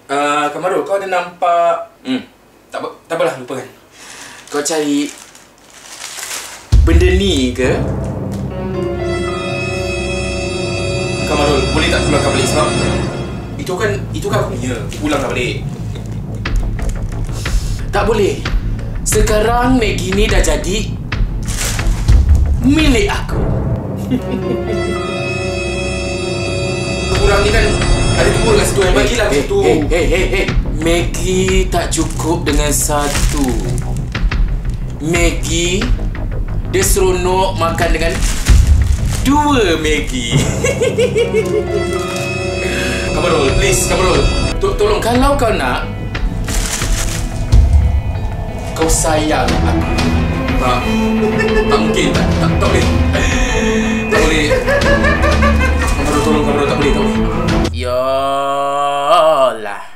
Kamarul, kau ada nampak... Tak apalah, lupakan. Kau cari benda ni ke? Kamarul, boleh tak pulangkan balik sebab itu kan aku punya. Pulangkan balik. Tak boleh. Sekarang Maggie ni dah jadi milik aku. Kurang ni kan ada dua kat situ. Bagilah satu. Hey. Maggie tak cukup dengan satu. Maggie, dia seronok makan dengan dua Maggie. Kamarul, please, Kamarul. Tolong, kalau kau nak, kau sayang aku. Tak mungkin. Tak boleh. Tak boleh. Kamarul, tolong, Kamarul. Tak boleh. Ya